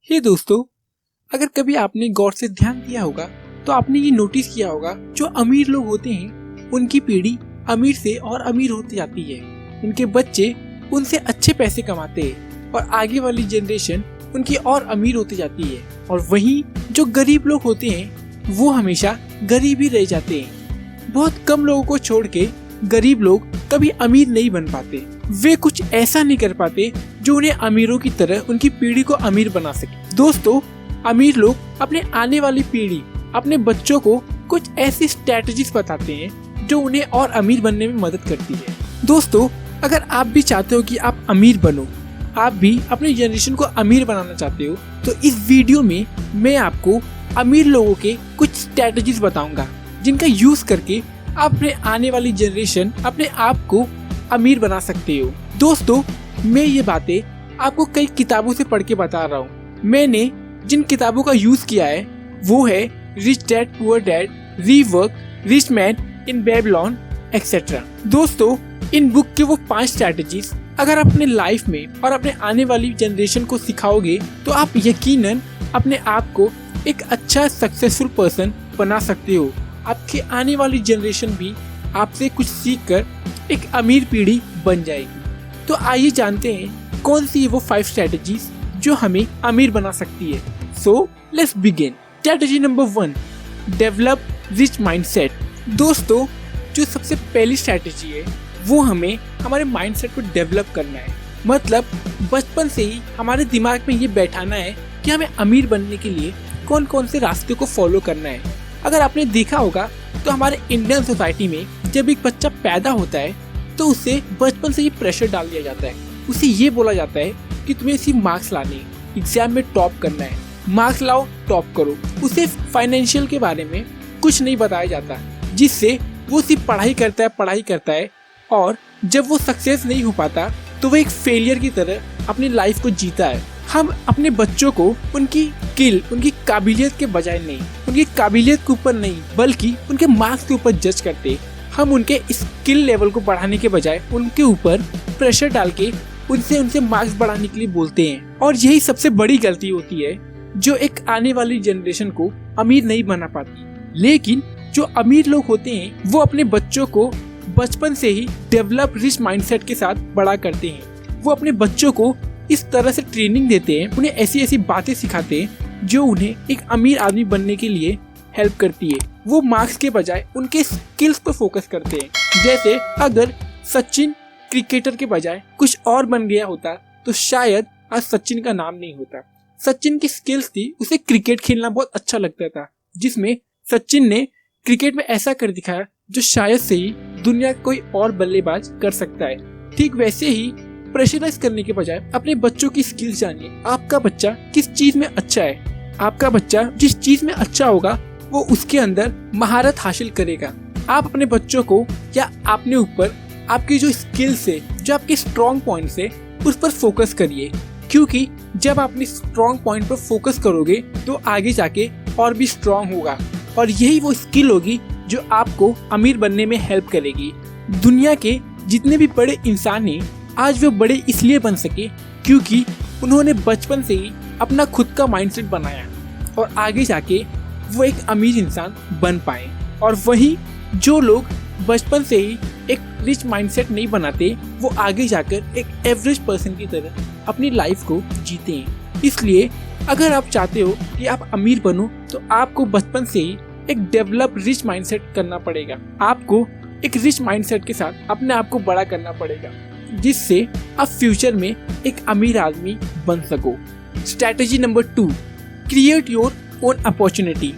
हे दोस्तों, अगर कभी आपने गौर से ध्यान दिया होगा तो आपने ये नोटिस किया होगा जो अमीर लोग होते हैं उनकी पीढ़ी अमीर से और अमीर होती जाती है। उनके बच्चे उनसे अच्छे पैसे कमाते हैं और आगे वाली जनरेशन उनकी और अमीर होती जाती है। और वहीं जो गरीब लोग होते हैं वो हमेशा गरीब ही रह जाते हैं। बहुत कम लोगों को छोड़ के गरीब लोग कभी अमीर नहीं बन पाते। वे कुछ ऐसा नहीं कर पाते जो उन्हें अमीरों की तरह उनकी पीढ़ी को अमीर बना सके। दोस्तों, अमीर लोग अपने आने वाली पीढ़ी, अपने बच्चों को कुछ ऐसी स्ट्रेटजीज बताते हैं जो उन्हें और अमीर बनने में मदद करती है। दोस्तों, अगर आप भी चाहते हो कि आप अमीर बनो, आप भी अपनी जनरेशन को अमीर बनाना चाहते हो, तो इस वीडियो में मैं आपको अमीर लोगों के कुछ स्ट्रेटजीज बताऊंगा जिनका यूज करके आप अपने आने वाली जनरेशन अपने आप को अमीर बना सकते हो। दोस्तों, मैं ये बातें आपको कई किताबों से पढ़ के बता रहा हूँ। मैंने जिन किताबों का यूज किया है वो है rich dad poor dad, rework, rich man in Babylon etcetera. दोस्तों, इन बुक के वो 5 स्ट्रैटेजीज अगर आप अपने लाइफ में और अपने आने वाली जनरेशन को सिखाओगे तो आप यकीनन अपने आप को एक अच्छा सक्सेसफुल पर्सन बना सकते हो। आपकी आने वाली जनरेशन भी आपसे कुछ सीखकर एक अमीर पीढ़ी बन जाएगी। तो आइए जानते हैं कौन सी वो 5 स्ट्रैटेजीज जो हमें अमीर बना सकती है। So let's begin. Strategy number 1, develop rich mindset. दोस्तों, जो सबसे पहली स्ट्रैटेजी है वो हमें हमारे माइंडसेट को डेवलप करना है। मतलब बचपन से ही हमारे दिमाग में ये बैठाना है कि हमें अमीर बनने के लिए कौन कौन से रास्ते को फॉलो करना है। अगर आपने देखा होगा तो हमारे इंडियन सोसाइटी में जब एक बच्चा पैदा होता है तो उसे बचपन से ही प्रेशर डाल दिया जाता है। उसे ये बोला जाता है कि तुम्हें सिर्फ मार्क्स लाने, एग्जाम में टॉप करना है, मार्क्स लाओ, टॉप करो। उसे फाइनेंशियल के बारे में कुछ नहीं बताया जाता, जिससे वो सिर्फ पढ़ाई करता है और जब वो सक्सेस नहीं हो पाता तो वो एक फेलियर की तरह अपनी लाइफ को जीता है। हम अपने बच्चों को उनकी स्किल, उनकी काबिलियत के बजाय नहीं, उनकी काबिलियत के ऊपर नहीं बल्कि उनके मार्क्स के ऊपर जज करते। हम उनके स्किल लेवल को बढ़ाने के बजाय उनके ऊपर प्रेशर डाल के उनसे मार्क्स बढ़ाने के लिए बोलते हैं। और यही सबसे बड़ी गलती होती है जो एक आने वाली जनरेशन को अमीर नहीं बना पाती। लेकिन जो अमीर लोग होते हैं वो अपने बच्चों को बचपन से ही डेवलप रिच माइंडसेट के साथ बड़ा करते हैं। वो अपने बच्चों को इस तरह से ट्रेनिंग देते हैं, उन्हें ऐसी ऐसी बातें सिखाते हैं जो उन्हें एक अमीर आदमी बनने के लिए हेल्प करती है। वो मार्क्स के बजाय उनके स्किल्स पर फोकस करते हैं। जैसे अगर सचिन क्रिकेटर के बजाय कुछ और बन गया होता तो शायद आज सचिन का नाम नहीं होता। सचिन की स्किल्स थी, उसे क्रिकेट खेलना बहुत अच्छा लगता था, जिसमें सचिन ने क्रिकेट में ऐसा कर दिखाया जो शायद से ही दुनिया का कोई और बल्लेबाज कर सकता है। ठीक वैसे ही प्रेशराइज करने के बजाय अपने बच्चों की स्किल्स जानिए। आपका बच्चा किस चीज में अच्छा है, आपका बच्चा जिस चीज में अच्छा होगा वो उसके अंदर महारत हासिल करेगा। आप अपने बच्चों को या अपने ऊपर आपकी जो स्किल्स है, जो आपके स्ट्रॉन्ग पॉइंट्स है, उस पर फोकस करिए। क्योंकि जब आप अपनी स्ट्रॉन्ग पॉइंट पर फोकस करोगे तो आगे जाके और भी स्ट्रॉन्ग होगा और यही वो स्किल होगी जो आपको अमीर बनने में हेल्प करेगी। दुनिया के जितने भी बड़े इंसान हैं आज वो बड़े इसलिए बन सके क्योंकि उन्होंने बचपन से ही अपना खुद का माइंडसेट बनाया और आगे जाके वो एक अमीर इंसान बन पाए। और वहीं जो लोग बचपन से ही एक रिच माइंडसेट नहीं बनाते वो आगे जाकर एक एवरेज पर्सन की तरह अपनी लाइफ को जीते हैं। इसलिए अगर आप चाहते हो कि आप अमीर बनो तो आपको बचपन से ही एक डेवलप रिच माइंडसेट करना पड़ेगा। आपको एक रिच माइंडसेट के साथ अपने आप को बड़ा करना पड़ेगा जिससे आप फ्यूचर में एक अमीर आदमी बन सको। Strategy number 2, create your own opportunity.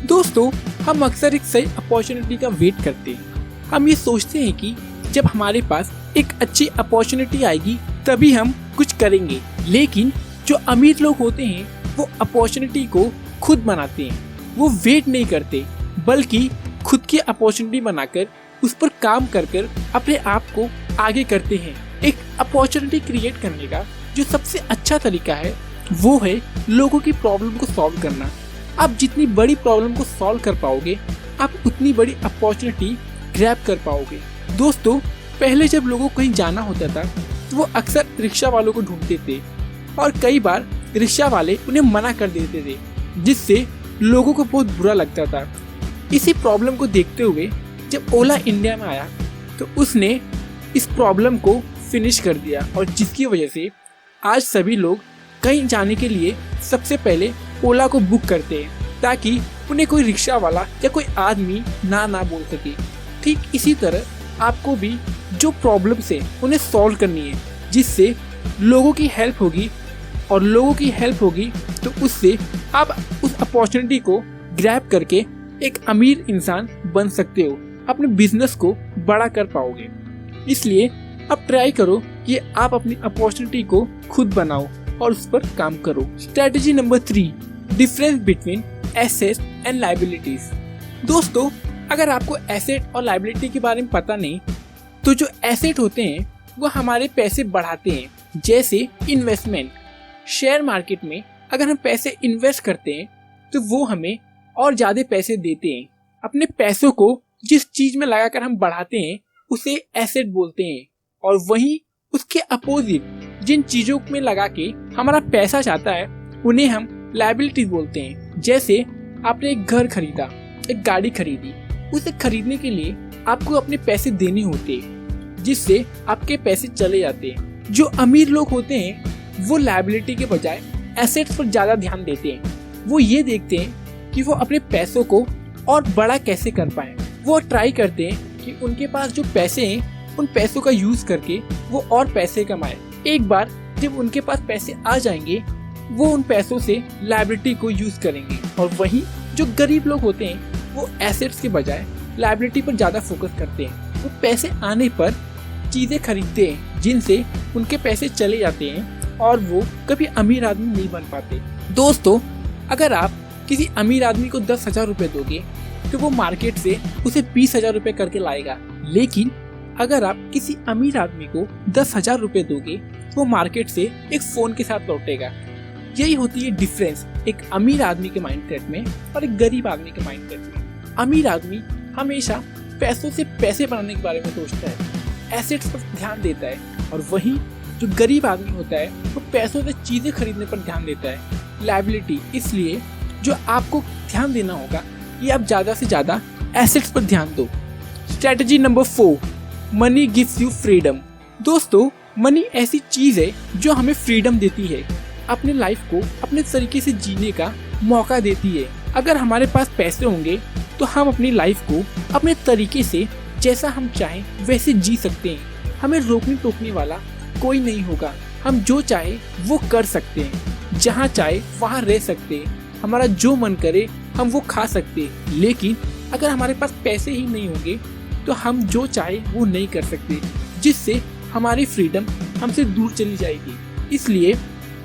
दोस्तों, हम अक्सर एक सही अपॉर्चुनिटी का वेट करते हैं। हम ये सोचते हैं कि जब हमारे पास एक अच्छी अपॉर्चुनिटी आएगी तभी हम कुछ करेंगे। लेकिन जो अमीर लोग होते हैं वो अपॉर्चुनिटी को खुद बनाते हैं। वो वेट नहीं करते बल्कि खुद की अपॉर्चुनिटी बनाकर उस पर काम कर अपने आप को आगे करते हैं। एक अपॉर्चुनिटी क्रिएट करने का जो सबसे अच्छा तरीका है वो है लोगों की प्रॉब्लम को सॉल्व करना। आप जितनी बड़ी प्रॉब्लम को सॉल्व कर पाओगे आप उतनी बड़ी अपॉर्चुनिटी ग्रैब कर पाओगे। दोस्तों, पहले जब लोगों को कहीं जाना होता था तो वो अक्सर रिक्शा वालों को ढूंढते थे और कई बार रिक्शा वाले उन्हें मना कर देते थे, जिससे लोगों को बहुत बुरा लगता था। इसी प्रॉब्लम को देखते हुए जब ओला इंडिया में आया तो उसने इस प्रॉब्लम को फिनिश कर दिया, और जिसकी वजह से आज सभी लोग कहीं जाने के लिए सबसे पहले ओला को बुक करते हैं, ताकि उन्हें कोई रिक्शा वाला या कोई आदमी ना बोल सके। ठीक इसी तरह आपको भी जो प्रॉब्लम्स है उन्हें सॉल्व करनी है, जिससे लोगों की हेल्प होगी, और लोगों की हेल्प होगी तो उससे आप उस अपॉर्चुनिटी को ग्रैब करके एक अमीर इंसान बन सकते हो, अपने बिजनेस को बड़ा कर पाओगे। इसलिए अब ट्राई करो कि आप अपनी अपॉर्चुनिटी को खुद बनाओ और उस पर काम करो। Strategy number 3, difference between assets and liabilities. दोस्तों, अगर आपको एसेट और लायबिलिटी के बारे में पता नहीं, तो जो एसेट होते हैं वो हमारे पैसे बढ़ाते हैं, जैसे इन्वेस्टमेंट। शेयर मार्केट में अगर हम पैसे इन्वेस्ट करते हैं तो वो हमें और ज्यादा पैसे देते हैं। अपने पैसों को जिस चीज में लगाकर हम बढ़ाते हैं उसे एसेट बोलते हैं, और वहीं उसके अपोजिट जिन चीजों में लगा के हमारा पैसा जाता है उन्हें हम लायबिलिटी बोलते हैं। जैसे आपने एक घर खरीदा, एक गाड़ी खरीदी, उसे खरीदने के लिए आपको अपने पैसे देने होते हैं, जिससे आपके पैसे चले जाते हैं। जो अमीर लोग होते हैं वो लायबिलिटी के बजाय एसेट्स पर ज्यादा ध्यान देते हैं। वो ये देखते हैं कि वो अपने पैसों को और बड़ा कैसे कर पाए। वो ट्राई करते हैं कि उनके पास जो पैसे हैं उन पैसों का यूज करके वो और पैसे कमाए। एक बार जब उनके पास पैसे आ जाएंगे वो उन पैसों से लायबिलिटी को यूज करेंगे, और वहीं जो गरीब लोग होते हैं वो एसेट्स के बजाय लायबिलिटी पर ज्यादा फोकस करते हैं। वो पैसे आने पर चीजें खरीदते हैं जिनसे उनके पैसे चले जाते हैं, और वो कभी अमीर आदमी नहीं बन पाते। दोस्तों, अगर आप किसी अमीर आदमी को 10,000 रुपए दोगे तो वो मार्केट से उसे 20,000 रुपए करके लाएगा, लेकिन अगर आप किसी अमीर आदमी को 10,000 रुपए दोगे तो वो मार्केट से एक फोन के साथ लौटेगा। यही होती है डिफरेंस एक अमीर आदमी के माइंडसेट में और एक गरीब आदमी के माइंडसेट में। अमीर आदमी हमेशा पैसों से पैसे बनाने के बारे में सोचता है, एसेट्स पर ध्यान देता है, और वहीं जो गरीब आदमी होता है वो पैसों से चीजें खरीदने पर ध्यान देता है, लायबिलिटी। इसलिए जो आपको ध्यान देना होगा ये आप ज्यादा से ज्यादा एसेट्स पर ध्यान दो। Strategy number 4, money gives you freedom. दोस्तों, मनी ऐसी चीज है जो हमें फ्रीडम देती है, अपने लाइफ को अपने तरीके से जीने का मौका देती है। अगर हमारे पास पैसे होंगे तो हम अपनी लाइफ को अपने तरीके से जैसा हम चाहें वैसे जी सकते हैं। हमें रोकने टोकने वाला कोई नहीं होगा। हम जो चाहे वो कर सकते हैं, जहाँ चाहे वहाँ रह सकते हैं, हमारा जो मन करे हम वो खा सकते हैं। लेकिन अगर हमारे पास पैसे ही नहीं होंगे तो हम जो चाहे वो नहीं कर सकते, जिससे हमारी फ्रीडम हमसे दूर चली जाएगी। इसलिए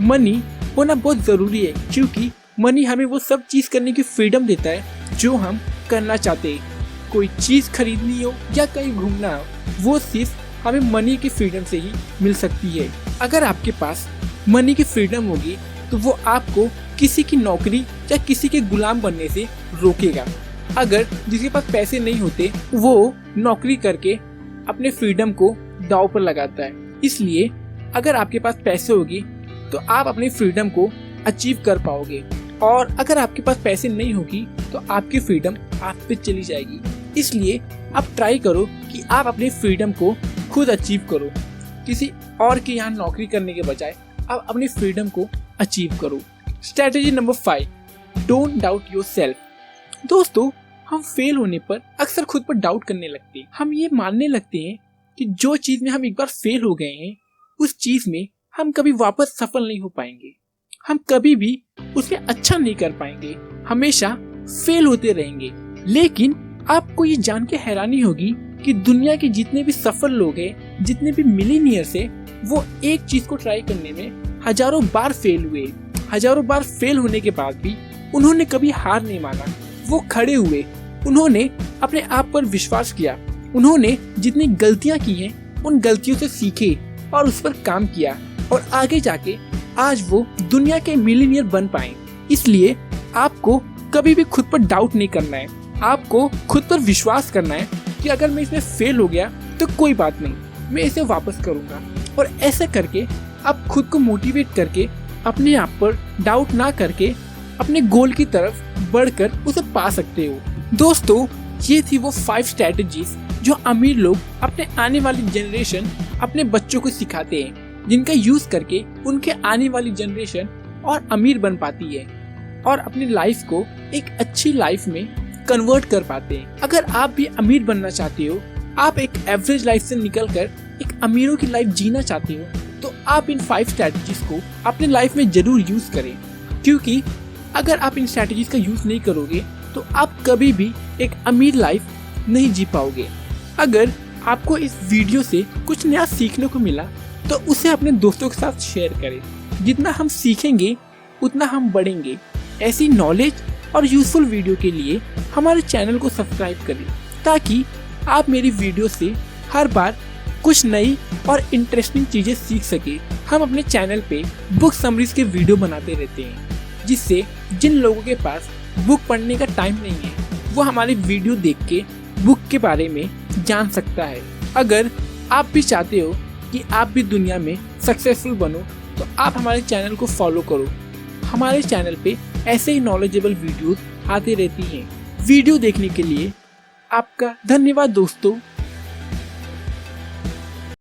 मनी होना बहुत जरूरी है, क्योंकि मनी हमें वो सब चीज करने की फ्रीडम देता है जो हम करना चाहते हैं। कोई चीज खरीदनी हो या कहीं घूमना हो, वो सिर्फ हमें मनी की फ्रीडम से ही मिल सकती है। अगर आपके पास मनी की फ्रीडम होगी तो वो आपको किसी की नौकरी या किसी के गुलाम बनने से रोकेगा। अगर जिसके पास पैसे नहीं होते वो नौकरी करके अपने फ्रीडम को दांव पर लगाता है। इसलिए अगर आपके पास पैसे होगी तो आप अपनी फ्रीडम को अचीव कर पाओगे, और अगर आपके पास पैसे नहीं होगी तो आपकी फ्रीडम आप पे चली जाएगी। इसलिए आप ट्राई करो कि आप अपनी फ्रीडम को खुद अचीव करो। किसी और के यहाँ नौकरी करने के बजाय आप अपनी फ्रीडम को अचीव करो। Strategy number 5, don't doubt yourself. दोस्तों, हम फेल होने पर अक्सर खुद पर डाउट करने लगते हैं। हम ये मानने लगते हैं कि जो चीज में हम एक बार फेल हो गए हैं उस चीज में हम कभी वापस सफल नहीं हो पाएंगे, हम कभी भी उसमें अच्छा नहीं कर पाएंगे, हमेशा फेल होते रहेंगे। लेकिन आपको ये जान के हैरानी होगी कि दुनिया के जितने भी सफल लोग हैं, जितने भी मिलीनियर्स हैं, वो एक चीज को ट्राई करने में हजारों बार फेल हुए। हजारों बार फेल होने के बाद भी उन्होंने कभी हार नहीं माना। वो खड़े हुए, उन्होंने अपने आप पर विश्वास किया, उन्होंने जितनी गलतियां की हैं उन गलतियों से सीखे और उस पर काम किया, और आगे जाके आज वो दुनिया के मिलीनियर बन पाए। इसलिए आपको कभी भी खुद पर डाउट नहीं करना है, आपको खुद पर विश्वास करना है कि अगर मैं इसमें फेल हो गया तो कोई बात नहीं, मैं इसे वापस करूंगा। और ऐसे करके आप खुद को मोटिवेट करके अपने आप पर डाउट ना करके अपने गोल की तरफ बढ़कर उसे पा सकते हो। दोस्तों, ये थी वो 5 स्ट्रेटजीज जो अमीर लोग अपने आने वाली जनरेशन अपने बच्चों को सिखाते हैं, जिनका यूज करके उनके आने वाली जनरेशन और अमीर बन पाती है और अपनी लाइफ को एक अच्छी लाइफ में कन्वर्ट कर पाते हैं। अगर आप भी अमीर बनना चाहते हो, आप एक एवरेज लाइफ से निकलकर एक अमीरों की लाइफ जीना चाहते हो, तो आप इन 5 स्ट्रेटजीज को अपने लाइफ में जरूर यूज करें, क्योंकि अगर आप इन स्ट्रेटजीज का यूज नहीं करोगे तो आप कभी भी एक अमीर लाइफ नहीं जी पाओगे। अगर आपको इस वीडियो से कुछ नया सीखने को मिला तो उसे अपने दोस्तों के साथ शेयर करें। जितना हम सीखेंगे उतना हम बढ़ेंगे। ऐसी नॉलेज और यूजफुल वीडियो के लिए हमारे चैनल को सब्सक्राइब करें, ताकि आप मेरी वीडियो से हर बार कुछ नई और इंटरेस्टिंग चीजें सीख सके। हम अपने चैनल पे बुक समरीज के वीडियो बनाते रहते हैं, जिससे जिन लोगों के पास बुक पढ़ने का टाइम नहीं है वो हमारी वीडियो देख के बुक के बारे में जान सकता है। अगर आप भी चाहते हो कि आप भी दुनिया में सक्सेसफुल बनो तो आप हमारे चैनल को फॉलो करो। हमारे चैनल पे ऐसे ही नॉलेजेबल वीडियोस आते रहती हैं। वीडियो देखने के लिए आपका धन्यवाद दोस्तों।